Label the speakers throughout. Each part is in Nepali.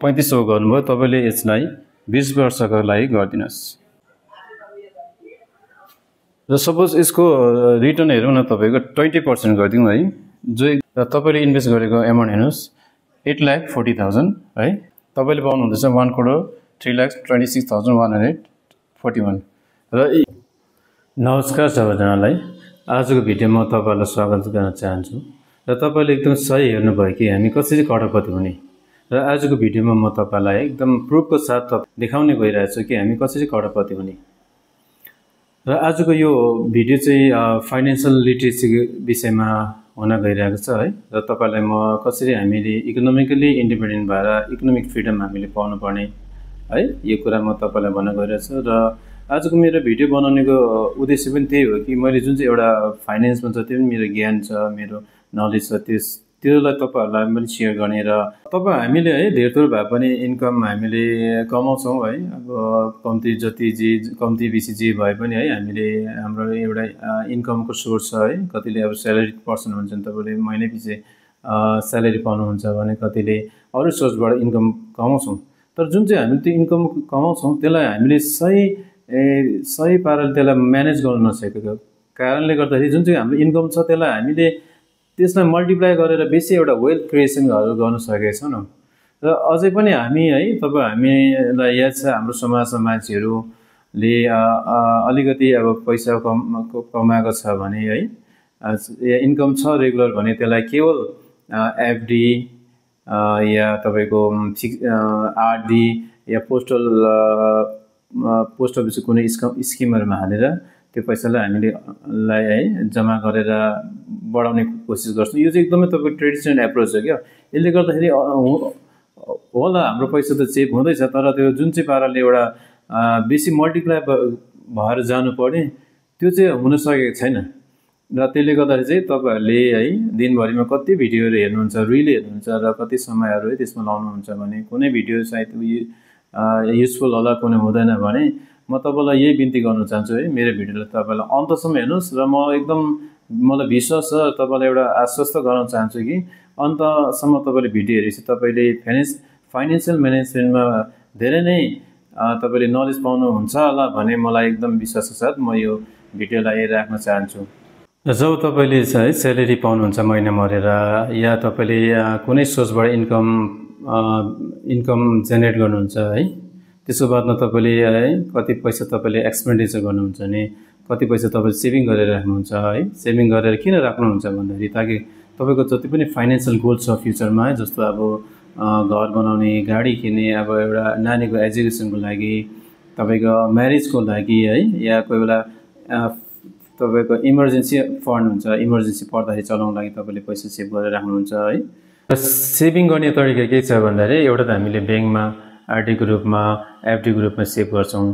Speaker 1: 3500 गर्नुभयो तपाईले यसलाई 20 वर्षको लागि गर्दिनुस् र सपोज यसको रिटर्न हेरौँ न तपाईको 20% गर्दिउँ है जो तपाईले इन्भेस्ट गरेको अमाउन्ट हेर्नुस् 8,40,000 है तपाईले पाउनु हुँदैछ 1,03,26,141 र नमस्कार सबैजनालाई आजको भिडियोमा तपाईहरुलाई स्वागत गर्न चाहन्छु र तपाईले एकदम सही हेर्नु भयो कि हामी कसरी करोडपति हुने र आजको भिडियोमा म तपाईलाई एकदम प्रुफको साथ देखाउने गइरहेछु कि हामी कसरी करोडपति हुने र आजको यो भिडियो चाहिँ फाइनान्शियल लिटरेसी विषयमा हुन गइरहेको छ है र तपाईलाई म कसरी हामीले इकोनोमिकली इन्डिपेन्डेन्ट भएर इकोनोमिक फ्रीडम हामीले पाउनु पर्ने है यो कुरा म तपाईलाई भन्न गइरहेको छु र आजको मेरो भिडियो बनाउनेको उद्देश्य पनि त्यही हो कि मैले जुन चाहिँ एउटा फाइनान्समा जति पनि मेरो ज्ञान छ मेरो नलेज छ त्यसलाई तपाईहरुलाई पनि शेयर गर्ने र हामीले है धेर थोर भए पनि इन्कम हामीले कमाउँछौं है अब कम्ती जति जे कम्ती बेसी जे भए पनि है हामीले हाम्रो एउटा इन्कमको सोर्स छ है कतिले अब स्यालेरी पर्सन हुन्छन् तपाईले महिना पछि स्यालेरी पाउनुहुन्छ भने कतिले अरु सोर्सबाट इन्कम कमाउँछौं तर जुन चाहिँ हामीले त्यो इन्कम कमाउँछौं त्यसलाई हामीले सही पाराले त्यसलाई म्यानेज गर्न नसकेको कारणले गर्दाखेरि जुन चाहिँ हाम्रो इन्कम छ त्यसलाई हामीले त्यसलाई मल्टिप्लाई गरेर बेसी एउटा वेल्थ क्रिएसनहरु गर्न सकेका छैनौं र अझै पनि हामी है हामीलाई याद छ हाम्रो समाजमा मान्छेहरुले अलिकति अब पैसा कमाएको छ भने है इन्कम छ रेगुलर भने त्यसलाई केवल एफडी या तपाईको आरडी या पोस्ट अफिसको कुनै स्किमहरुमा हालेर त्यो पैसालाई हामीले है जम्मा गरेर बढाउने कोसिस गर्छौं यो चाहिँ एकदमै तपाईको ट्रेडिसनल एप्रोच हो के यसले गर्दाखेरि होला हाम्रो पैसा त सेभ हुँदैछ तर त्यो जुन चाहिँ पाराले एउटा बेसी मल्टिप्लाई भएर जानु पर्ने त्यो चाहिँ हुन सकेको छैन र त्यसले गर्दाखेरि चाहिँ तपाईहरुले है दिनभरिमा कति भिडियोहरु हेर्नुहुन्छ रिल हेर्नुहुन्छ र कति समयहरु है त्यसमा लाउनुहुन्छ भने कुनै भिडियो सायद युजफुल होला कुनै हुँदैन भने म तपाईलाई यही बिन्ती गर्न चाहन्छु है मेरो भिडियोलाई तपाईलाई अन्तसम्म हेर्नुस् र मलाई विश्वास छ तपाईलाई एउटा आश्वस्त गर्न चाहन्छु कि अन्तसम्म तपाईले भिडियो हेरेपछि तपाईले फाइनान्शियल म्यानेजमेन्टमा धेरै नै तपाईले नलेज पाउनु हुन्छ होला भने मलाई एकदम विश्वासको साथ म यो भिडियोलाई राख्न चाहन्छु जब तपाईले चाहिँ स्यालेरी पाउनुहुन्छ महिना मरेर या तपाईले कुनै सोर्सबाट इन्कम जेनेरेट गर्नुहुन्छ है त्यसको बादमा तपाईले है कति पैसा तपाईले एक्सपेन्डिचर गर्नुहुन्छ भने कति पैसा तपाईले सेभिङ गरेर राख्नुहुन्छ है सेभिङ गरेर किन राख्नुहुन्छ भन्दाखेरि ताकि तपाईको जति पनि फाइनान्शियल गोल्स छ फ्युचरमा है जस्तो अब घर बनाउने गाडी किन्ने अब एउटा नानीको एजुकेसनको लागि तपाईको म्यारेजको लागि है या कोही बेला तपाईको इमर्जेन्सी फन्ड हुन्छ इमर्जेन्सी पर्दाखेरि चलाउन लागि तपाईले पैसा सेभ गरेर राख्नुहुन्छ है सेभिङ गर्ने तरिका के छ भन्दाखेरि एउटा त हामीले बैंकमा आरडी को रूपमा एफडी को रूपमा सेभ गर्छौं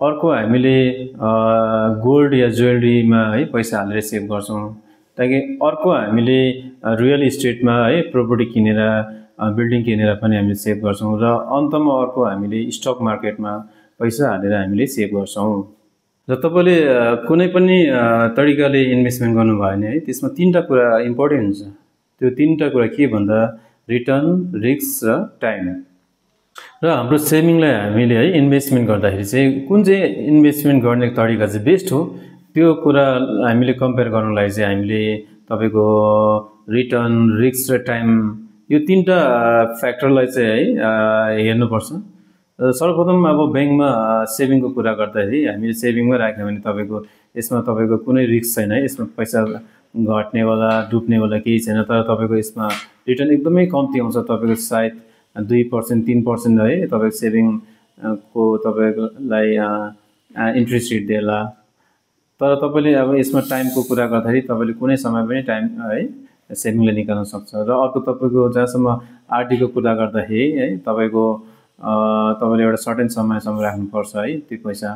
Speaker 1: अर्को हामीले गोल्ड या ज्वेलरीमा है पैसा हालेर सेभ गर्छौं ताकि अर्को हामीले रियल इस्टेटमा है प्रपर्टी किनेर बिल्डिङ किनेर पनि हामीले सेभ गर्छौं र अन्तमा अर्को हामीले स्टक मार्केटमा पैसा हालेर हामीले सेभ गर्छौं र तपाईले कुनै पनि तरिकाले इन्भेस्टमेन्ट गर्नु भयो भने है त्यसमा तीनटा कुरा इम्पोर्टेन्ट हुन्छ त्यो तीनटा कुरा के भन्दा रिटर्न रिस्क र टाइम र हाम्रो सेभिङलाई हामीले है इन्भेस्टमेन्ट गर्दाखेरि चाहिँ कुन चाहिँ इन्भेस्टमेन्ट गर्ने तरिका चाहिँ बेस्ट हो त्यो कुरा हामीले कम्पेयर गर्नलाई चाहिँ हामीले तपाईको रिटर्न रिस्क र टाइम यो तीनटा फ्याक्टरलाई चाहिँ है हेर्नुपर्छ सर्वप्रथम अब बैंकमा सेभिङको कुरा गर्दाखेरि हामीले सेभिङमा राख्यो भने तपाईको यसमा तपाईको कुनै रिस्क छैन है यसमा पैसा घट्ने वाला डुब्ने वाला केही छैन तर तपाईको यसमा रिटर्न एकदमै कम्ती आउँछ तपाईको सायद 2% 3% है तपाईको सेभिङ को तपाईलाई इन्ट्रेस्ट रेट देला तर तपाईले अब यसमा टाइमको कुरा गर्दाखेरि तपाईले कुनै समय पनि टाइम है सेभिङले निकाल्न सक्छ र अर्को तपाईको जहाँसम्म आरडी को कुरा गर्दाखेरि है तपाईको तपाईले एउटा सर्टेन समयसम्म राख्नु पर्छ है त्यो पैसा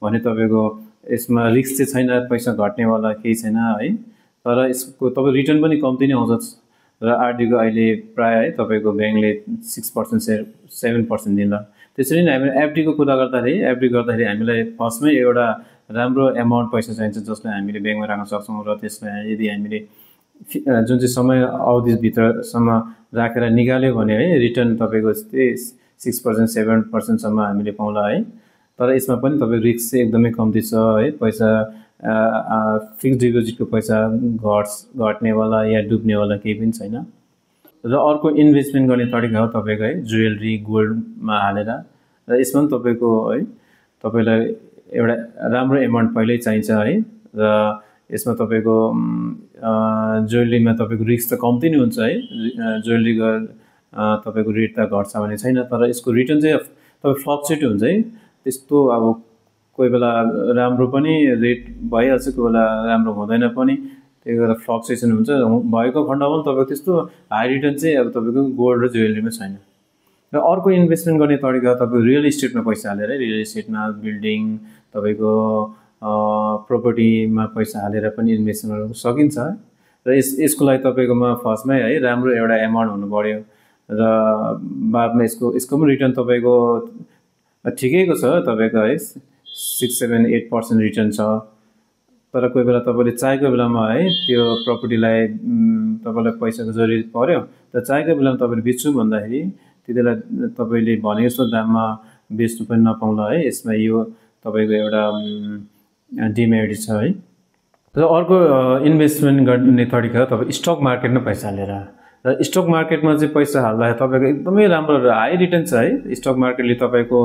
Speaker 1: भने तपाईको यसमा रिस्क चाहिँ छैन पैसा घट्ने वाला केही छैन है तर यसको तपाईको रिटर्न पनि कम्ती नै आउँछ र आरडी को अहिले प्राय है तपाईको बैंकले 6% 7% दिन्छ त्यसरी नै हामी एफडी को कुरा गर्दाखेरि हामीलाई फर्स्टमै एउटा राम्रो अमाउन्ट पैसा चाहिन्छ जसलाई हामीले बैंकमा राख्न सक्छौं र त्यसलाई यदि हामीले जुन चाहिँ समय अवधिभित्रसम्म राखेर निकाल्यो भने है रिटर्न तपाईँको त्यही 6% 7%सम्म हामीले पाउँला है। तर यसमा पनि तपाईँको रिस्क चाहिँ एकदमै कम्ती छ है। पैसा फिक्स्ड डिपोजिटको पैसा घट्नेवाला या डुब्नेवाला केही पनि छैन। र अर्को इन्भेस्टमेन्ट गर्ने तरिका हो तपाईँको है ज्वेलरी गोल्डमा हालेर। र यसमा पनि तपाईँको है तपाईँलाई एउटा राम्रो एमाउन्ट पहिल्यै चाहिन्छ है। र यसमा तपाईँको ज्वेलरीमा तपाईँको रिस्क त कम्ती नै हुन्छ है। ज्वेलरी तपाईँको रेट त घट्छ भने छैन, तर यसको रिटर्न चाहिँ तपाईँ फ्लक्चुएट हुन्छ है। त्यस्तो अब कोही बेला राम्रो पनि रेट भइहाल्छ, कोही बेला राम्रो हुँदैन पनि, त्यही भएर फ्लक्चुएसन हुन्छ। भएको खण्डमा पनि तपाईँको त्यस्तो हाई रिटर्न चाहिँ अब तपाईँको गोल्ड र ज्वेलरीमा छैन। र अर्को इन्भेस्टमेन्ट गर्ने तरिका तपाईँको रियल इस्टेटमा पैसा हालेर, रियल इस्टेटमा बिल्डिङ तपाईँको प्रोपर्टीमा पैसा हालेर पनि इन्भेस्टमेन्ट गर्न सकिन्छ। र यसको लागि तपाईँकोमा फर्स्टमै है राम्रो एउटा एमाउन्ट हुनु पऱ्यो र बादमा यसको पनि रिटर्न तपाईँको ठिकैको छ तपाईँको है 6-7-8% रिटर्न छ। तर कोही बेला तपाईँले चाहेको बेलामा है त्यो प्रपर्टीलाई तपाईँलाई पैसाको जरुरी पर्यो, तर चाहेको बेलामा तपाईँले बेच्छु भन्दाखेरि त्यति बेला तपाईँले भनेको जस्तो दाममा बेच्नु पनि नपाउँला है। यसमा यो तपाईँको एउटा डिमेरिट छ है। र अर्को इन्भेस्टमेन्ट गर्ने तरिका तपाईँ स्टक मार्केटमा पैसा हालेर। र स्टक मार्केटमा चाहिँ पैसा हाल्दा तपाईँको एकदमै राम्रो हाई रिटर्न छ है। स्टक मार्केटले तपाईँको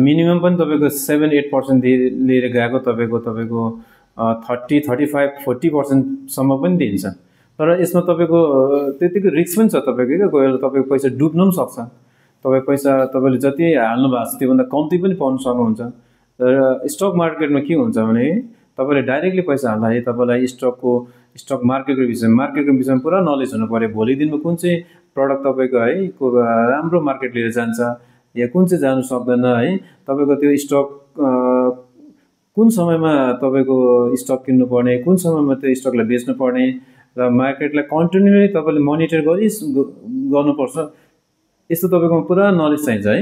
Speaker 1: मिनिमम पनि तपाईँको 7-8% लिएर गएको तपाईँको 30-35-40%सम्म पनि दिन्छ। तर यसमा तपाईँको त्यतिको रिस्क पनि छ तपाईँको क्या। कोही बेला तपाईँको पैसा डुब्नु पनि सक्छ। तपाईँले जति हाल्नु भएको छ त्योभन्दा कम्ती पनि पाउनु सक्नुहुन्छ। र स्टक मार्केटमा के हुन्छ भने तपाईँले डाइरेक्टली पैसा हाल्दाखेरि तपाईँलाई स्टक मार्केटको विषयमा पुरा नलेज हुनु पऱ्यो। भोलि दिनमा कुन चाहिँ प्रडक्ट तपाईँको है राम्रो मार्केट लिएर जान्छ या कुन चाहिँ जानु सक्दैन है। तपाईँको त्यो स्टक कुन समयमा तपाईँको स्टक किन्नुपर्ने, कुन समयमा त्यो स्टकलाई बेच्नुपर्ने र मार्केटलाई कन्टिन्युली तपाईँले मोनिटर गर्नुपर्छ। यस्तो तपाईँकोमा पुरा नलेज चाहिन्छ है।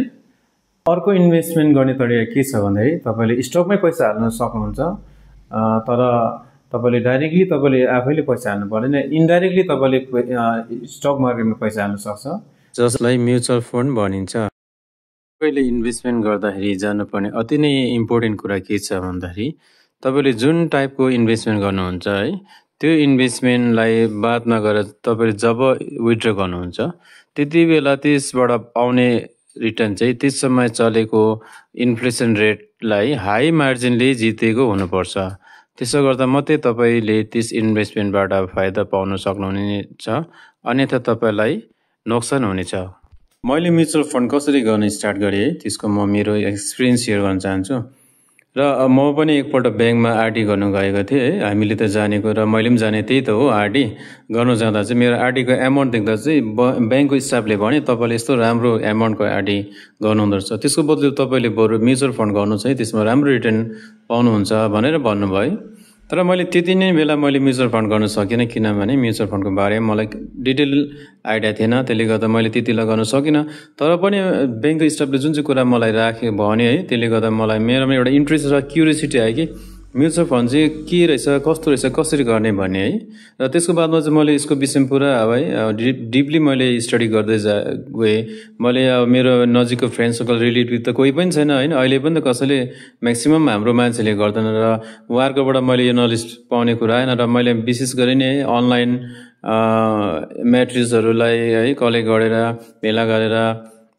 Speaker 1: अर्को इन्भेस्टमेन्ट गर्ने तरिका के छ भन्दाखेरि तपाईँले स्टकमै पैसा हाल्न सक्नुहुन्छ, तर तपाईँले डाइरेक्टली तपाईँले आफैले पैसा हाल्नु पर्दैन। इन्डाइरेक्टली तपाईँले स्टक मार्केटमा पैसा हाल्न सक्छ, जसलाई म्युचुअल फन्ड भनिन्छ। तपाईँले इन्भेस्टमेन्ट गर्दाखेरि जानुपर्ने अति नै इम्पोर्टेन्ट कुरा के छ भन्दाखेरि तपाईँले जुन टाइपको इन्भेस्टमेन्ट गर्नुहुन्छ है त्यो इन्भेस्टमेन्टलाई बादमा गएर तपाईँले जब विथड्र गर्नुहुन्छ त्यति बेला त्यसबाट आउने रिटर्न चाहिँ त्यस समय चलेको इन्फ्लेसन रेटलाई हाई मार्जिनले जितेको हुनुपर्छ। त्यसो गर्दा मात्रै तपाईँले त्यस इन्भेस्टमेन्टबाट फाइदा पाउन सक्नुहुनेछ, अन्यथा तपाईँलाई नोक्सान हुनेछ। मैले म्युचुअल फन्ड कसरी गर्न स्टार्ट गरेँ त्यसको म मेरो एक्सपिरियन्स सेयर गर्न चाहन्छु। र म पनि एकपल्ट ब्याङ्कमा आरडी गर्नु गएको थिएँ है। हामीले त जानेको र मैले पनि जाने त्यही त हो। आरडी गर्नु जाँदा चाहिँ मेरो आरडीको एमाउन्ट देख्दा चाहिँ ब्याङ्कको स्टाफले भने तपाईँले यस्तो राम्रो एमाउन्टको आरडी गर्नुहुँदो रहेछ, त्यसको बदलु तपाईँले बरु म्युचुअल फन्ड गर्नु चाहिँ त्यसमा राम्रो रिटर्न पाउनुहुन्छ भनेर भन्नुभयो। तर मैले त्यति नै बेला मैले म्युचुअल फन्ड गर्न सकिनँ, किनभने म्युचुअल फन्डको बारेमा मलाई डिटेल आइडिया थिएन। त्यसले गर्दा मैले त्यतिलाई गर्न सकिनँ। तर पनि ब्याङ्कको स्टाफले जुन चाहिँ कुरा मलाई राख्यो भने है त्यसले गर्दा मलाई मेरोमा एउटा इन्ट्रेस्ट र क्युरियोसिटी आयो कि म्युचुअल फन्ड चाहिँ के रहेछ, कस्तो रहेछ, कसरी गर्ने भन्ने है। र त्यसको बादमा चाहिँ मैले यसको विषयमा पुरा अब है डिपली मैले स्टडी गर्दै गएँ। मैले अब मेरो नजिकको फ्रेन्ड सर्कल रिलेटिभ त कोही पनि छैन होइन, अहिले पनि त कसैले म्याक्सिमम् हाम्रो मान्छेले गर्दैन। र उहाँहरूकोबाट मैले यो नलेज पाउने कुरा होइन। र मैले विशेष गरी नै अनलाइन म्याट्रिक्सहरूलाई है कलेक्ट गरेर भेला गरेर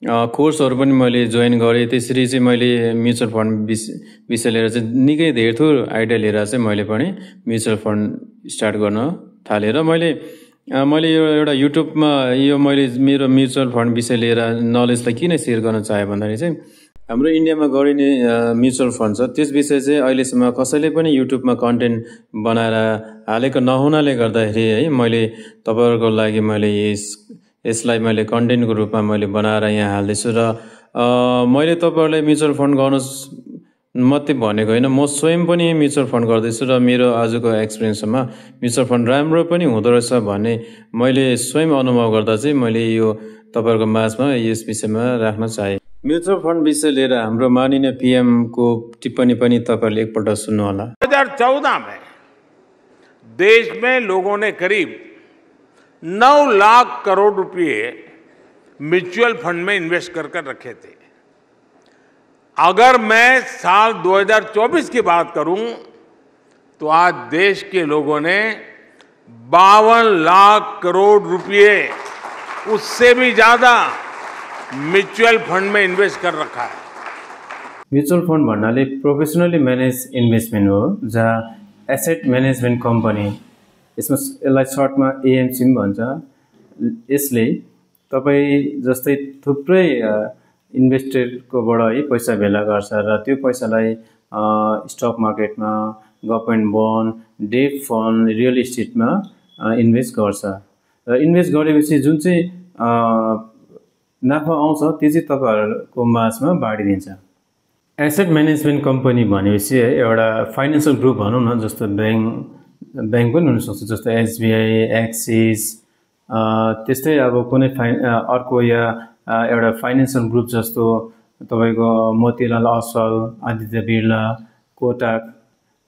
Speaker 1: कोर्सहरू पनि मैले जोइन गरेँ। त्यसरी चाहिँ मैले म्युचुअल फन्ड विषय लिएर चाहिँ निकै धेरै थोर आइडिया लिएर चाहिँ मैले पनि म्युचुअल फन्ड स्टार्ट गर्न थालेँ। र मैले यो एउटा युट्युबमा यो मैले मेरो म्युचुअल फन्ड विषय लिएर नलेजलाई किन सेयर गर्न चाहेँ भन्दाखेरि चाहिँ हाम्रो इन्डियामा गरिने म्युचुअल फन्ड छ त्यस विषय चाहिँ अहिलेसम्म कसैले पनि युट्युबमा कन्टेन्ट बनाएर हालेको नहुनाले गर्दाखेरि है मैले तपाईँहरूको लागि मैले यसलाई मैले कन्टेन्टको रूपमा मैले बनाएर यहाँ हाल्दैछु। र मैले तपाईँहरूलाई म्युचुअल फन्ड गर्नु मात्रै भनेको होइन, म स्वयं पनि म्युचुअल फन्ड गर्दैछु र मेरो आजको एक्सपिरियन्समा म्युचुअल फन्ड राम्रो पनि हुँदो रहेछ भन्ने मैले स्वयं अनुभव गर्दा चाहिँ मैले यो तपाईँहरूको माझमा यस विषयमा राख्न चाहेँ। म्युचुअल फन्ड विषय लिएर हाम्रो माननीय पीएम को टिप्पणी पनि तपाईँहरूले एकपल्ट सुन्नु होला।
Speaker 2: 2014 में देश में लोगों ने करीब 9 लाख करोड़ रुपए म्यूचुअल फंड में इन्वेस्ट कर रखे थे। अगर मैं साल 2024 की बात करूं तो आज देश के लोगों ने 52 लाख करोड़ रुपए, उससे भी ज्यादा म्यूचुअल फंड में इन्वेस्ट कर रखा है।
Speaker 1: म्युचुअल फन्ड भन्नाले प्रोफेसनली म्यानेज इन्भेस्टमेन्ट हो, जहाँ एसेट म्यानेजमेन्ट कम्पनी, यसमा यसलाई सर्टमा एएमसी पनि भन्छ। यसले तपाईँ जस्तै थुप्रै इन्भेस्टरकोबाट है पैसा भेला गर्छ र त्यो पैसालाई स्टक मार्केटमा, government bond, debt fund, real इस्टेटमा इन्भेस्ट गर्छ र इन्भेस्ट गरेपछि जुन चाहिँ नाफा आउँछ त्यो चाहिँ तपाईँहरूको माझमा बाँडिदिन्छ। एसेट म्यानेजमेन्ट कम्पनी भनेपछि है एउटा फाइनेन्सियल ग्रुप भनौँ न, जस्तो ब्याङ्क पनि हुनसक्छ, जस्तो एसबिआई, एक्सिस, त्यस्तै अब कुनै अर्को या एउटा फाइनेन्सियल ग्रुप जस्तो तपाईँको मोतीलाल अस्वाल, आदित्य बिर्ला, कोटक,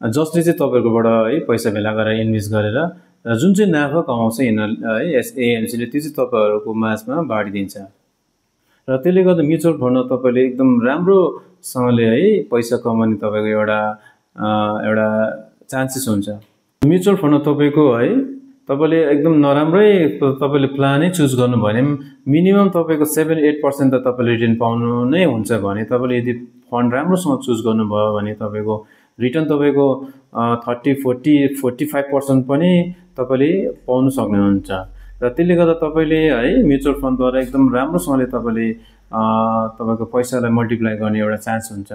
Speaker 1: जसले चाहिँ तपाईँहरूकोबाट है पैसा भेला गरेर इन्भेस्ट गरेर र जुन चाहिँ नाफा कमाउँछ यिनीहरूले है एएमसीले, त्यो चाहिँ तपाईँहरूको माझमा बाँडिदिन्छ र त्यसले गर्दा म्युचुअल फन्डमा तपाईँले एकदम राम्रोसँगले है पैसा कमाउने तपाईँको एउटा चान्सेस हुन्छ। म्युचुअल फन्डमा तपाईँको है तपाईँले एकदम नराम्रै तपाईँले प्लानै चुज गर्नुभयो भने मिनिमम तपाईँको 7-8% त तपाईँले रिटर्न पाउनु नै हुन्छ भने तपाईँले यदि फन्ड राम्रोसँग चुज गर्नुभयो भने तपाईँको रिटर्न तपाईँको 30-40-45% पनि तपाईँले पाउनु सक्नुहुन्छ र त्यसले गर्दा तपाईँले है म्युचुअल फन्डद्वारा एकदम राम्रोसँगले तपाईँले तपाईँको पैसालाई मल्टिप्लाई गर्ने एउटा चान्स हुन्छ।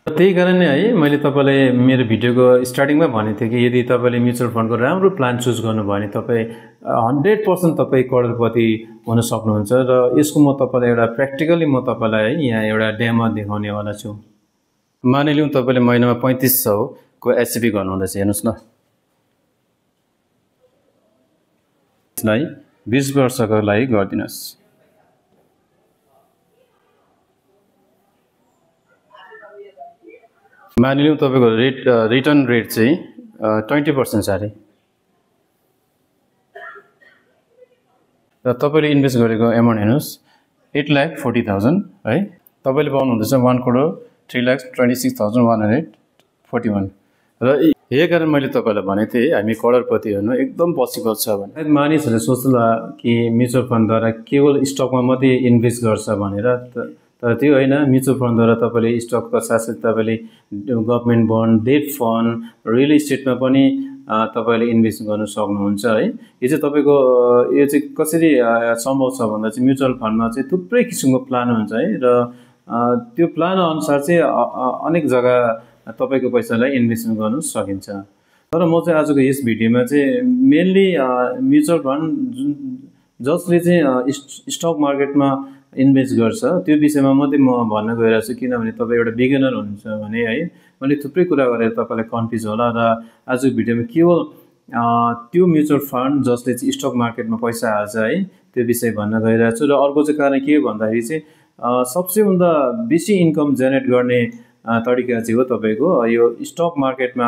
Speaker 1: त्यही कारणले है मैले तपाईँलाई मेरो भिडियोको स्टार्टिङमा भनेको थिएँ कि यदि तपाईँले म्युचुअल फन्डको राम्रो प्लान चुज गर्नुभयो भने तपाईँ 100% तपाईँ करोडपति हुन सक्नुहुन्छ र यसको म तपाईँलाई एउटा प्र्याक्टिकली म तपाईँलाई है यहाँ एउटा डेमो देखाउनेवाला छु। मानिलिउँ तपाईँले महिनामा 3500 को एससिपी गर्नुहुँदैछ, हेर्नुहोस् न। यसलाई 20 वर्षको लागि गरिदिनुहोस्। मानिलिउँ तपाईँको रिटर्न रेट चाहिँ 20% छ अरे र तपाईँले इन्भेस्ट गरेको एमाउन्ट हेर्नुहोस् 8,40,000 है। तपाईँले पाउनुहुँदैछ 1,26,141 र यही कारण मैले तपाईँलाई भनेको थिएँ हामी करोडपति हुनु एकदम पोसिबल छ भने। मानिसहरूले सोच्ला कि म्युचुअल फन्डद्वारा केवल स्टकमा मात्रै इन्भेस्ट गर्छ भनेर, तर त्यो होइन। म्युचुअल फन्डद्वारा तपाईँले स्टकको साथसाथै तपाईँले government bond, debt fund, real इस्टेटमा पनि तपाईँले इन्भेस्ट गर्न सक्नुहुन्छ है। यो चाहिँ तपाईँको यो चाहिँ कसरी सम्भव छ भन्दा चाहिँ म्युचुअल फन्डमा चाहिँ थुप्रै किसिमको प्लान हुन्छ है र त्यो प्लान अनुसार चाहिँ अनेक जग्गा तपाईँको पैसालाई इन्भेस्टमेन्ट गर्नु सकिन्छ। तर म चाहिँ आजको यस भिडियोमा चाहिँ मेनली म्युचुअल फन्ड जसले चाहिँ स्टक मार्केटमा इन्भेस्ट गर्छ त्यो विषयमा मात्रै म भन्न गइरहेको छु, किनभने तपाईँ एउटा बिगिनर हुनुहुन्छ भने है मैले थुप्रै कुरा गरेर तपाईँलाई कन्फ्युज होला र आजको भिडियोमा केवल त्यो म्युचुअल फन्ड जसले चाहिँ स्टक मार्केटमा पैसा हाल्छ है त्यो विषय भन्न गइरहेको छु। र अर्को चाहिँ कारण के हो भन्दाखेरि चाहिँ सबसे भन्दा बेसी इन्कम जेनेरेट गर्ने तरिका चाहिँ हो तपाईँको यो स्टक मार्केटमा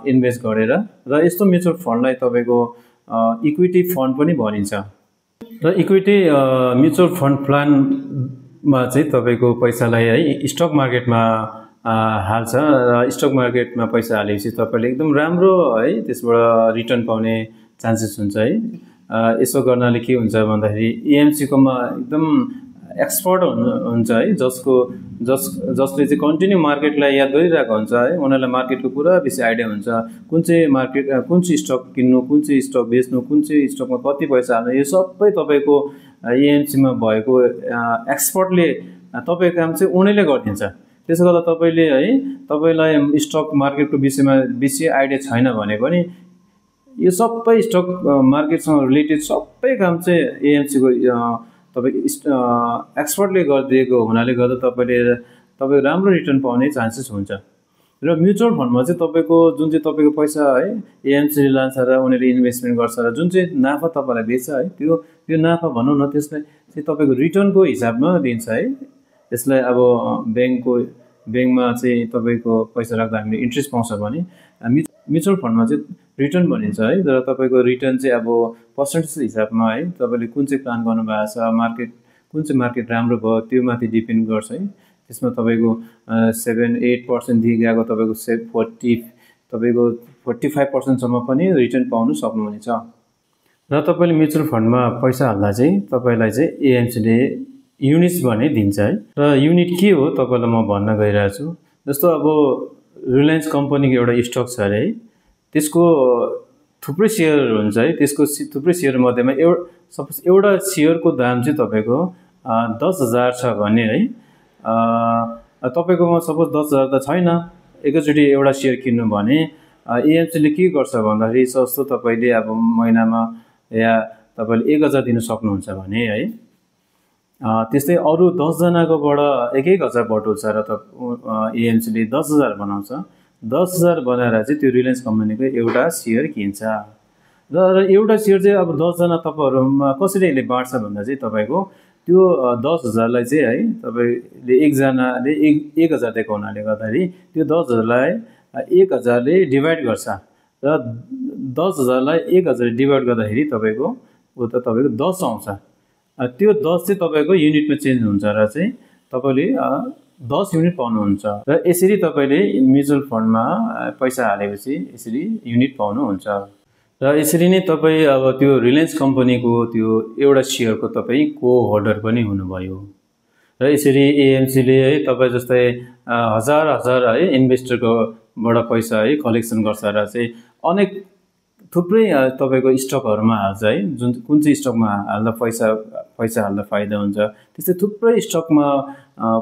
Speaker 1: इन्भेस्ट गरेर, र यस्तो म्युचुअल फन्डलाई तपाईँको इक्विटी फन्ड पनि भनिन्छ। र इक्विटी म्युचुअल फन्ड प्लानमा चाहिँ तपाईँको पैसालाई है स्टक मार्केटमा हाल्छ र स्टक मार्केटमा पैसा हालेपछि तपाईँले एकदम राम्रो है त्यसबाट रिटर्न पाउने चान्सेस हुन्छ है। यसो गर्नाले के हुन्छ भन्दाखेरि एएमसीकोमा एकदम एक्सपर्ट हुन्छ है, जसले चाहिँ कन्टिन्यू मार्केटलाई याद गरिरहेको हुन्छ है। उनीहरूलाई मार्केटको पुरा बेसी आइडिया हुन्छ, कुन चाहिँ स्टक किन्नु, कुन चाहिँ स्टक बेच्नु, कुन चाहिँ स्टकमा कति पैसा हाल्नु, यो सबै तपाईँको एएमसीमा भएको एक्सपर्टले तपाईँको काम चाहिँ उनीहरूले गरिदिन्छ। त्यसो गर्दा तपाईँले है तपाईँलाई स्टक मार्केटको विषयमा बेसी आइडिया छैन भने पनि यो सबै स्टक मार्केटसँग रिलेटेड सबै काम चाहिँ एएमसीको तपाईँको एक्सपर्टले गरिदिएको हुनाले गर्दा तपाईँ राम्रो रिटर्न पाउने चान्सेस हुन्छ। र म्युचुअल फन्डमा चाहिँ तपाईँको जुन चाहिँ तपाईँको पैसा है एएमसीले लान्छ र उनीहरूले इन्भेस्टमेन्ट गर्छ र जुन चाहिँ नाफा तपाईँलाई बेच्छ है त्यो नाफा भनौँ न, त्यसलाई चाहिँ तपाईँको रिटर्नको हिसाबमा दिन्छ है। यसलाई अब ब्याङ्कमा चाहिँ तपाईँको पैसा राख्दा हामीले इन्ट्रेस्ट पाउँछ भने म्युचुअल फन्डमा चाहिँ रिटर्न भनिन्छ है। तर तपाईँको रिटर्न चाहिँ अब पर्सेन्टेज हिसाबमा है, तपाईँले कुन चाहिँ प्लान गर्नुभएको छ, मार्केट कुन चाहिँ मार्केट राम्रो भयो त्यो माथि डिपेन्ड गर्छ है। त्यसमा तपाईँको 7-8% गएको तपाईँको 45% पनि रिटर्न पाउनु सक्नुहुनेछ। र तपाईँले म्युचुअल फन्डमा पैसा हाल्दा चाहिँ तपाईँलाई चाहिँ एएमसीले युनिट्स भने दिन्छ है। र युनिट के हो तपाईँलाई म भन्न गइरहेको छु। जस्तो अब रिलायन्स कम्पनीको एउटा स्टक छ अरे है, त्यसको थुप्रै सेयर हुन्छ है। त्यसको थुप्रै सेयर मध्येमा सपोज एउटा सेयरको दाम चाहिँ तपाईँको 10,000 छ भने है, तपाईँकोमा सपोज 10,000 त छैन, एकैचोटि एउटा सेयर किन्नु भने एएमसीले के गर्छ भन्दाखेरि जस्तो तपाईँले अब महिनामा या तपाईँले 1,000 दिनु सक्नुहुन्छ भने है, त्यस्तै अरू 10 जनाकोबाट 1,000 बटुल्छ र एएमसीले 10,000 बनाउँछ। 10,000 बनाएर चाहिँ त्यो रिलायन्स कम्पनीको एउटा सेयर किन्छ। र एउटा सेयर चाहिँ अब 10 जना तपाईँहरूमा कसरी यसले बाँड्छ भन्दा चाहिँ तपाईँको त्यो 10,000लाई चाहिँ है, तपाईँले एकजनाले 1,000 दिएको हुनाले गर्दाखेरि त्यो 10,000लाई 1,000ले डिभाइड गर्छ र 10,000लाई 1,000ले डिभाइड गर्दाखेरि तपाईँको 10 आउँछ। त्यो 10 चाहिँ तपाईँको युनिटमा चेन्ज हुन्छ र चाहिँ तपाईँले 10 युनिट पाउनुहुन्छ। र यसरी तपाईँले म्युचुअल फन्डमा पैसा हालेपछि यसरी युनिट पाउनुहुन्छ। र यसरी नै तपाईँ अब त्यो रिलायन्स कम्पनीको त्यो एउटा सेयरको तपाईँ को होल्डर पनि हुनुभयो। र यसरी एएमसीले है तपाईँ जस्तै हजार है इन्भेस्टरकोबाट पैसा है कलेक्सन गर्छ र चाहिँ अनेक थुप्रै तपाईँको स्टकहरूमा हाल्छ है। कुन चाहिँ स्टकमा हाल्दा पैसा हाल्दा फाइदा हुन्छ, त्यस्तै थुप्रै स्टकमा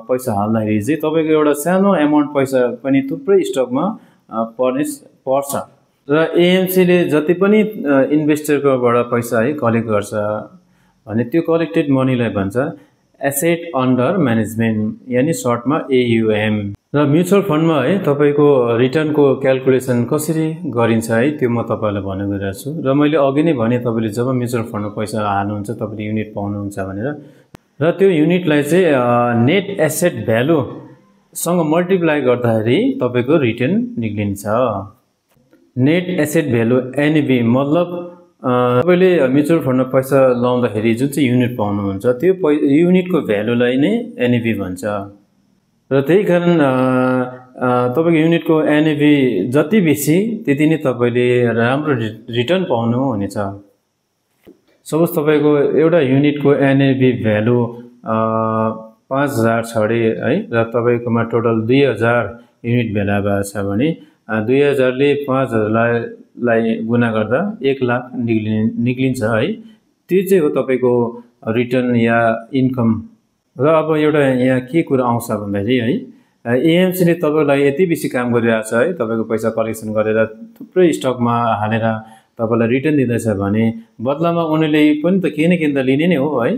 Speaker 1: पैसा हाल्दाखेरि चाहिँ तपाईँको एउटा सानो एमाउन्ट पैसा पनि थुप्रै स्टकमा पर्छ। र एएमसीले जति पनि इन्भेस्टरकोबाट पैसा है कलेक्ट गर्छ भने त्यो कलेक्टेड मनीलाई भन्छ एसेट अन्डर म्यानेजमेन्ट, यानि सर्टमा एयुएम। र म्युचुअल फन्डमा है तपाईँको रिटर्नको क्यालकुलेसन कसरी गरिन्छ है, त्यो म तपाईँलाई भन्नु गइरहेको छु। र मैले अघि नै भने तपाईँले जब म्युचुअल फन्डमा पैसा हाल्नुहुन्छ तपाईँले युनिट पाउनुहुन्छ भनेर, र त्यो युनिटलाई चाहिँ नेट एसेट भ्यालुसँग मल्टिप्लाई गर्दाखेरि तपाईँको रिटर्न निक्लिन्छ। नेट एसेट भ्यालु एनएभी मतलब तपाईँले म्युचुअल फन्डमा पैसा लाउँदाखेरि जुन चाहिँ युनिट पाउनुहुन्छ त्यो युनिटको भ्यालुलाई नै एनएभी भन्छ। र त्यही कारण तपाईँको युनिटको एनएभी जति बेसी त्यति नै तपाईँले राम्रो रिटर्न पाउनु हुनेछ। सपोज तपाईँको एउटा युनिटको एनएभी भ्यालु 5,000 छ अरे है, र तपाईँकोमा टोटल 2,000 युनिट भेला भएको छ भने 2,000ले 5,000लाई गुणा गर्दा 1,00,000 निक्लिन्छ है। त्यो चाहिँ हो तपाईँको रिटर्न या इन्कम। र अब एउटा यहाँ के कुरा आउँछ भन्दाखेरि है, एएमसीले तपाईँलाई यति बेसी काम गरिरहेछ है, तपाईँको पैसा कलेक्सन गरेर थुप्रै स्टकमा हालेर तपाईँलाई रिटर्न दिँदैछ भने बदलामा उनीहरूले पनि त केही न केही त लिने नै हो है।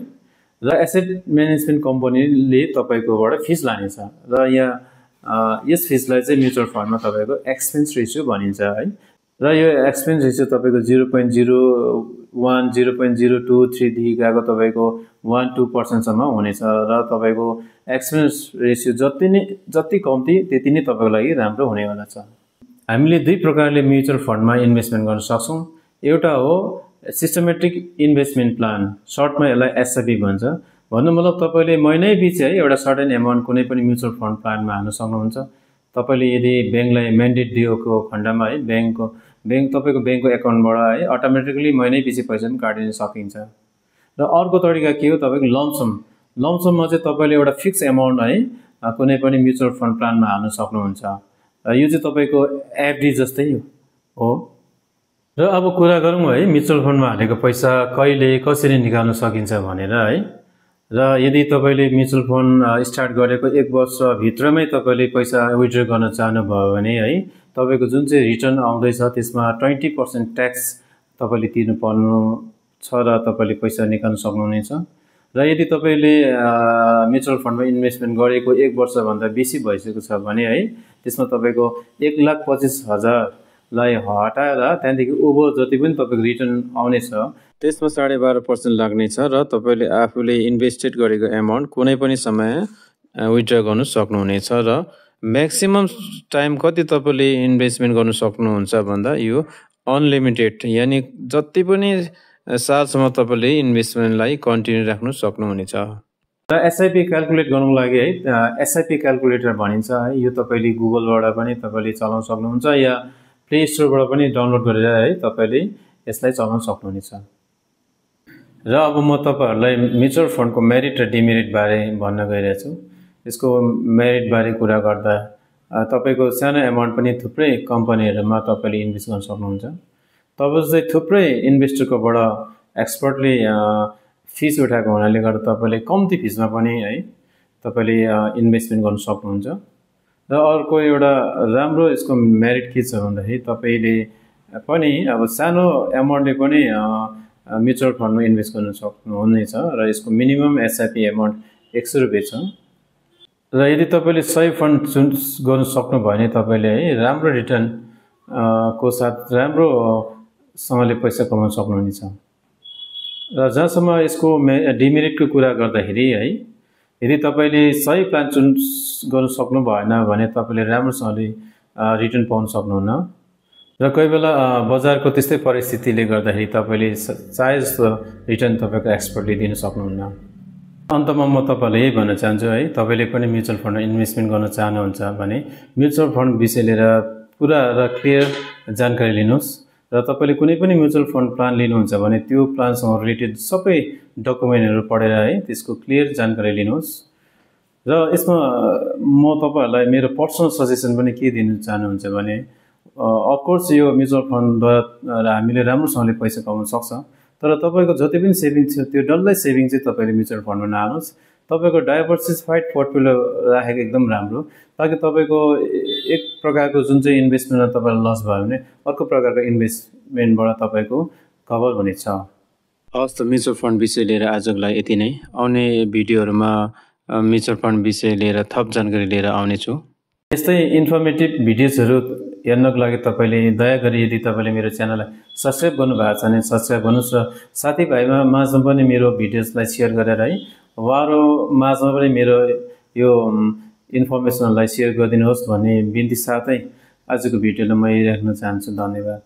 Speaker 1: र एसेट म्यानेजमेन्ट कम्पनीले तपाईँकोबाट फिस लानेछ र यहाँ यस फिसलाई चाहिँ म्युचुअल फन्डमा तपाईँको एक्सपेन्स रेसियो भनिन्छ है। र यो एक्सपेन्स रेसियो तपाईँको 0.01, 0.023 देखि गएको तपाईँको 1-2% हुनेछ। र तपाईँको एक्सपेन्स रेसियो जति कम्ती त्यति नै तपाईँको लागि राम्रो हुनेवाला छ। हामीले दुई प्रकारले म्युचुअल फन्डमा इन्भेस्टमेन्ट गर्न सक्छौँ। एउटा हो सिस्टमेटिक इन्भेस्टमेन्ट प्लान, सर्टमा यसलाई एसआइपी भन्छ। भन्नु मतलब तपाईँले महिनै पछि है एउटा सर्टेन एमाउन्ट कुनै पनि म्युचुअल फन्ड प्लानमा हाल्न सक्नुहुन्छ। तपाईँले यदि ब्याङ्कलाई म्यान्डेट दिएको खण्डमा है तपाईँको ब्याङ्कको एकाउन्टबाट है अटोमेटिकली महिनै पछि पैसा पनि काटिन सकिन्छ। र अर्को तरिका के हो, तपाईँको लम्सममा चाहिँ तपाईँले एउटा फिक्स एमाउन्ट है कुनै पनि म्युचुअल फन्ड प्लानमा हाल्न सक्नुहुन्छ। यो चाहिँ तपाईँको एफडी जस्तै हो। र अब कुरा गरौँ है म्युचुअल फन्डमा हालेको पैसा कहिले कसरी निकाल्न सकिन्छ भनेर है। र यदि तपाईँले म्युचुअल फन्ड स्टार्ट गरेको 1 वर्षभित्रमै तपाईँले पैसा विथड्र गर्न चाहनुभयो भने है तपाईँको जुन चाहिँ रिटर्न आउँदैछ त्यसमा 20% ट्याक्स तपाईँले तिर्नुपर्नु छ र तपाईँले पैसा निकाल्न सक्नुहुनेछ। र यदि तपाईँले म्युचुअल फन्डमा इन्भेस्टमेन्ट गरेको 1 वर्षभन्दा बेसी भइसकेको छ भने है त्यसमा तपाईँको 1,25,000लाई हटाएर त्यहाँदेखि ओभर जति पनि तपाईँको रिटर्न आउनेछ त्यसमा 12.5% लाग्नेछ र तपाईँले आफूले इन्भेस्टेड गरेको एमाउन्ट कुनै पनि समय विथड्र गर्नु सक्नुहुनेछ। र म्याक्सिमम टाइम कति तपाईँले इन्भेस्टमेन्ट गर्नु सक्नुहुन्छ भन्दा यो अनलिमिटेड, यानि जति पनि सालसम्म तपाईँले इन्भेस्टमेन्टलाई कन्टिन्यू राख्नु सक्नुहुनेछ। र एसआइपी क्यालकुलेट गर्नुको लागि है एसआइपी क्यालकुलेटर भनिन्छ है, यो तपाईँले गुगलबाट पनि तपाईँले चलाउन सक्नुहुन्छ या प्ले स्टोरबाट पनि डाउनलोड गरेर है तपाईँले यसलाई चलाउन सक्नुहुनेछ। र अब म तपाईँहरूलाई म्युचुअल फन्डको मेरिट र डिमेरिट बारे भन्न गइरहेको छु। यसको मेरिट बारे कुरा गर्दा तपाईँको सानो एमाउन्ट पनि थुप्रै कम्पनीहरूमा तपाईँले इन्भेस्ट गर्न सक्नुहुन्छ। तपाईँ चाहिँ थुप्रै इन्भेस्टरकोबाट एक्सपर्टले फिस उठाएको हुनाले गर्दा तपाईँले कम्ती फिसमा पनि है तपाईँले इन्भेस्टमेन्ट गर्न सक्नुहुन्छ। र अर्को एउटा राम्रो यसको मेरिट के छ भन्दाखेरि तपाईँले पनि अब सानो एमाउन्टले पनि म्युचुअल फन्डमा इन्भेस्ट गर्न सक्नुहुनेछ र यसको मिनिमम एसआइपी एमाउन्ट 100 रुपियाँ छ। र यदि तपाईँले सही फन्ड चुज गर्न सक्नुभयो भने तपाईँले है राम्रो रिटर्न को साथ राम्रोसँगले पैसा कमाउन सक्नुहुनेछ। र जहाँसम्म यसको डिमेरिटको कुरा गर्दाखेरि है यदि तपाईँले सही प्लान चुज गर्न सक्नु भएन भने तपाईँले राम्रोसँगले रिटर्न पाउन सक्नुहुन्न। र कोही बेला बजारको त्यस्तै परिस्थितिले गर्दाखेरि तपाईँले चाहे जस्तो रिटर्न तपाईँको एक्सपर्टले दिन सक्नुहुन्न। अन्तमा म तपाईँलाई यही भन्न चाहन्छु है, तपाईँले पनि म्युचुअल फन्डमा इन्भेस्टमेन्ट गर्न चाहनुहुन्छ भने म्युचुअल फन्ड विषय लिएर पुरा र क्लियर जानकारी लिनुहोस्। र तपाईँले कुनै पनि म्युचुअल फन्ड प्लान लिनुहुन्छ भने त्यो प्लानसँग रिलेटेड सबै डकुमेन्टहरू पढेर है त्यसको क्लियर जानकारी लिनुहोस्। र यसमा म तपाईँहरूलाई मेरो पर्सनल सजेसन पनि के दिन चाहनुहुन्छ भने अफकोर्स यो म्युचुअल फन्डद्वारा हामीले राम्रोसँगले पैसा कमाउन सक्छ, तर तपाईँको जति पनि सेभिङ छ त्यो डल्लै सेभिङ चाहिँ तपाईँले म्युचुअल फन्डमा नहाल्नुहोस्। तपाईँको डाइभर्सिफाइड पोर्टफोलियो राखेको एकदम राम्रो, ताकि तपाईँको एक प्रकारको जुन चाहिँ इन्भेस्टमेन्टमा तपाईँलाई लस भयो भने अर्को प्रकारको इन्भेस्टमेन्टबाट तपाईँको कभर हुनेछ। हवस् त म्युचुअल फन्ड विषय लिएर आजको लागि यति नै। आउने भिडियोहरूमा म्युचुअल फन्ड विषय लिएर थप जानकारी लिएर आउनेछु। यस्तै इन्फर्मेटिभ भिडियोजहरू हेर्नको लागि तपाईँले दया गरी यदि तपाईँले मेरो च्यानललाई सब्सक्राइब गर्नुभएको छ भने सब्सक्राइब गर्नुहोस् र साथीभाइमा माझमा पनि मेरो भिडियोजलाई सेयर गरेर है उहाँहरू माझमा पनि मेरो यो इन्फर्मेसनलाई सेयर गरिदिनुहोस् भन्ने बिन्ती साथै आजको भिडियोलाई म यही राख्न चाहन्छु। धन्यवाद।